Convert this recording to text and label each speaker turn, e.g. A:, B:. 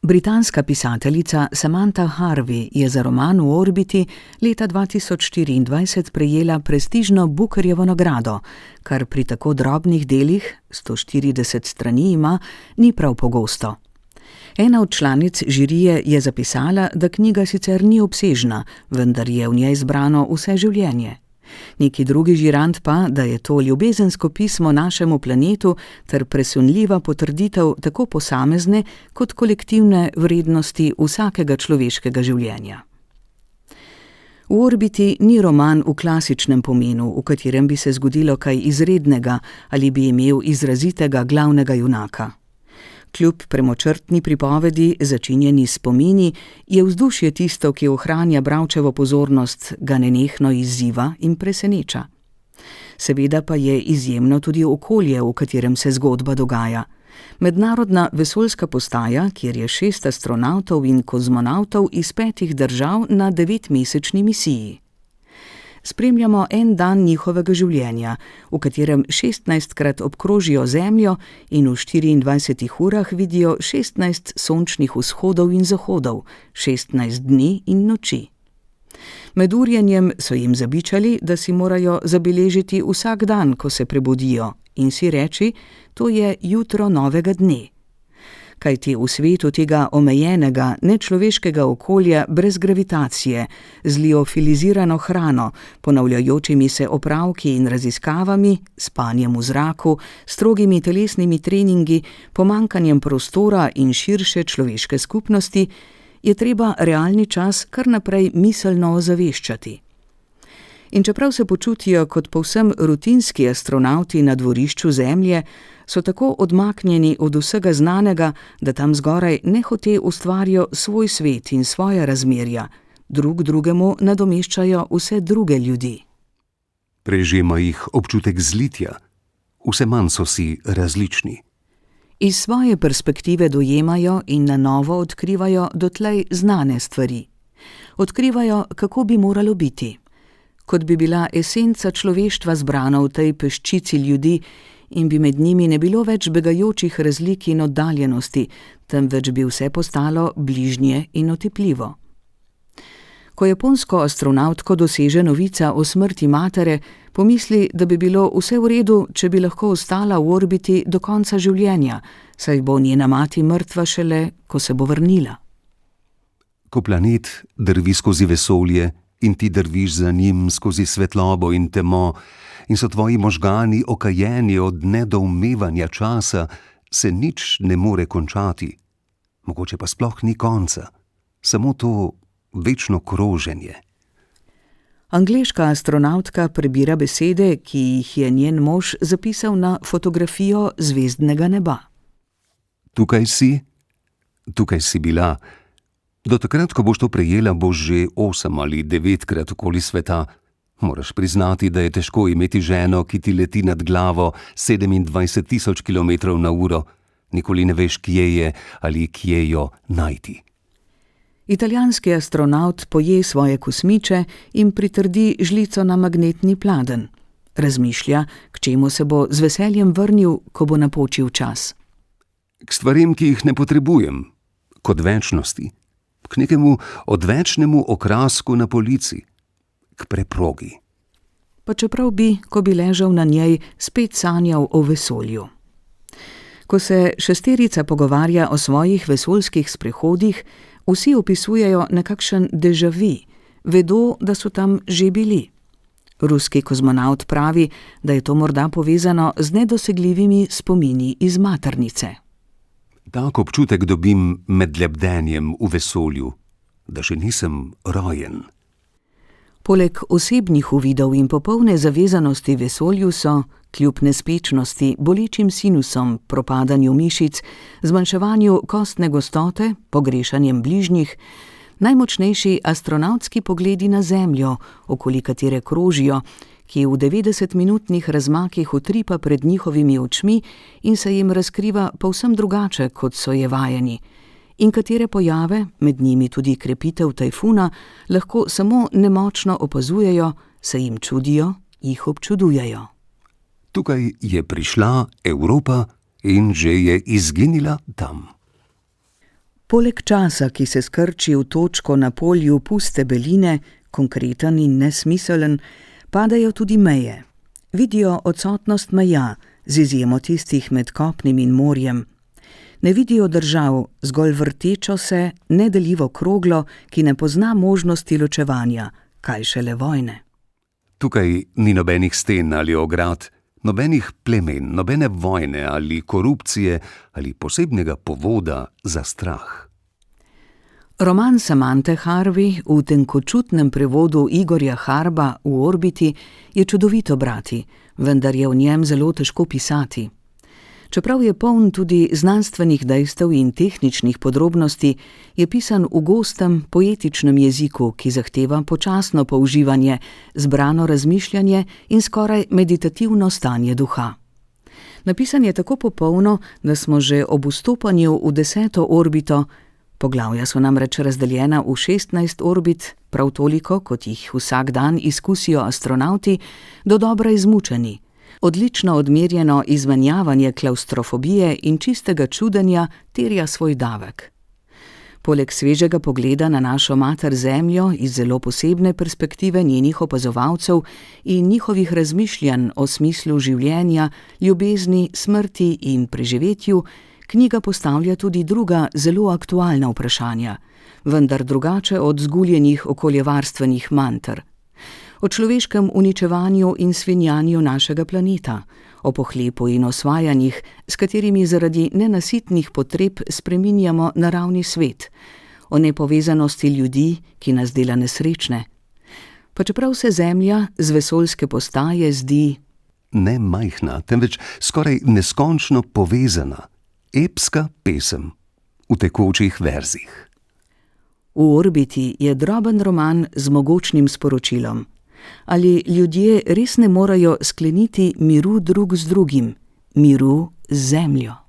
A: Britanska pisateljica Samantha Harvey je za roman V orbiti leta 2024 prejela prestižno Bookerjevo nagrado, kar pri tako drobnih delih, 140 strani ima, ni prav pogosto. Ena od članic žirije je zapisala, da knjiga sicer ni obsežna, vendar je v njej zbrano vse življenje. Neki drugi žirant pa, da je to ljubezensko pismo našemu planetu ter presunljiva potrditev tako posamezne kot kolektivne vrednosti vsakega človeškega življenja. V orbiti ni roman v klasičnem pomenu, v katerem bi se zgodilo kaj izrednega ali bi imel izrazitega glavnega junaka. Kljub premočrtni pripovedi, začinjeni s spomini, je vzdušje tisto, ki ohranja bralčevo pozornost, ga nenehno izziva in preseneča. Seveda pa je izjemno tudi okolje, v katerem se zgodba dogaja. Mednarodna vesoljska postaja, kjer je 6 astronavtov in kozmonavtov iz 5 držav na 9-mesečni misiji. Spremljamo en dan njihovega življenja, v katerem 16krat obkrožijo Zemljo in v 24 urah vidijo 16 sončnih vzhodov in zahodov, 16 dni in noči. Med urjenjem so jim zabičali, da si morajo zabeležiti vsak dan, ko se prebudijo, in si reči, to je jutro novega dne. Kajti v svetu tega omejenega, nečloveškega okolja brez gravitacije, z liofilizirano hrano, ponavljajočimi se opravki in raziskavami, spanjem v zraku, strogimi telesnimi treningi, pomanjkanjem prostora in širše človeške skupnosti, je treba realni čas kar naprej miselno ozaveščati. In čeprav se počutijo kot povsem rutinski astronavti na dvorišču Zemlje, so tako odmaknjeni od vsega znanega, da tam zgoraj nehote ustvarijo svoj svet in svoja razmerja, drug drugemu nadomeščajo vse druge ljudi.
B: Prežema jih občutek zlitja, vse manj so si različni.
A: Iz svoje perspektive dojemajo in na novo odkrivajo dotlej znane stvari. Odkrivajo, kako bi moralo biti. Kot bi bila esenca človeštva zbrana v tej peščici ljudi in bi med njimi ne bilo več begajočih razlik in oddaljenosti, temveč bi vse postalo bližnje in otipljivo. Ko japonsko astronavtko doseže novica o smrti matere, pomisli, da bi bilo vse v redu, če bi lahko ostala v orbiti do konca življenja, saj bo njena mati mrtva šele, ko se bo vrnila.
B: Ko planet drvi skozi vesolje in ti drviš za njim skozi svetlobo in temo in so tvoji možgani okajeni od nedoumevanja časa, se nič ne more končati. Mogoče pa sploh ni konca, samo to večno kroženje.
A: Angleška astronavtka prebira besede, ki jih je njen mož zapisal na fotografijo zvezdnega neba.
B: Tukaj si bila. Do takrat, ko boš to prejela, boš že 8 ali 9krat okoli sveta. Moraš priznati, da je težko imeti ženo, ki ti leti nad glavo 27.000 km/h. Nikoli ne veš, kje je ali kje jo najti.
A: Italijanski astronavt poje svoje kosmiče in pritrdi žlico na magnetni pladenj. Razmišlja, k čemu se bo z veseljem vrnil, ko bo napočil čas.
B: K stvarem, ki jih ne potrebujem, k odvečnosti, k nekemu odvečnemu okrasku na polici, k preprogi.
A: Pa čeprav bi, ko bi ležal na njej, spet sanjal o vesolju. Ko se šesterica pogovarja o svojih vesoljskih sprehodih, vsi opisujejo nekakšen déjà vu, vedo, da so tam že bili. Ruski kozmonavt pravi, da je to morda povezano z nedosegljivimi spomini iz maternice.
B: Tak občutek dobim med lebdenjem v vesolju, da še nisem rojen.
A: Poleg osebnih uvidov in popolne zavezanosti vesolju so, kljub nespečnosti, bolečim sinusom, propadanju mišic, zmanjševanju kostne gostote, pogrešanjem bližnjih, najmočnejši astronavtski pogledi na Zemljo, okoli katere krožijo, ki v 90-minutnih razmakih utripa pred njihovimi očmi in se jim razkriva povsem drugače, kot so je vajeni, in katere pojave, med njimi tudi krepitev tajfuna, lahko samo nemočno opazujejo, se jim čudijo, jih občudujejo.
B: Tukaj je prišla Evropa in že je izginila tam.
A: Poleg časa, ki se skrči v točko na polju puste beline, konkreten in nesmiselen, padajo tudi meje. Vidijo odsotnost meja, z izjemo tistih med kopnim in morjem. Ne vidijo držav, zgolj vrtečo se, nedeljivo kroglo, ki ne pozna možnosti ločevanja, kaj šele vojne.
B: Tukaj ni nobenih sten ali ograd, nobenih plemen, nobene vojne ali korupcije ali posebnega povoda za strah.
A: Roman Samanthe Harvey v tenkočutnem prevodu Igorja Harba V orbiti je čudovito brati, vendar je v njem zelo težko pisati. Čeprav je poln tudi znanstvenih dejstev in tehničnih podrobnosti, je pisan v gostem, poetičnem jeziku, ki zahteva počasno použivanje, zbrano razmišljanje in skoraj meditativno stanje duha. Napisan je tako popolno, da smo že ob vstopanju v 10. orbito, poglavja so namreč razdeljena v 16 orbit, prav toliko, kot jih vsak dan izkusijo astronavti, dodobra izmučeni. Odlično odmerjeno izmenjavanje klavstrofobije in čistega čudenja terja svoj davek. Poleg svežega pogleda na našo mater Zemljo iz zelo posebne perspektive njenih opazovalcev in njihovih razmišljanj o smislu življenja, ljubezni, smrti in preživetju, knjiga postavlja tudi druga zelo aktualna vprašanja, vendar drugače od zguljenih okoljevarstvenih manter. O človeškem uničevanju in svinjanju našega planeta, o pohlepu in osvajanjih, s katerimi zaradi nenasitnih potreb spreminjamo naravni svet, o nepovezanosti ljudi, ki nas dela nesrečne. Pa čeprav se Zemlja z vesoljske postaje zdi
B: ne majhna, temveč skoraj neskončno povezana, epska pesem v tekočih verzih.
A: V orbiti je droben roman z mogočnim sporočilom. Ali ljudje res ne morejo skleniti miru drug z drugim, miru z Zemljo?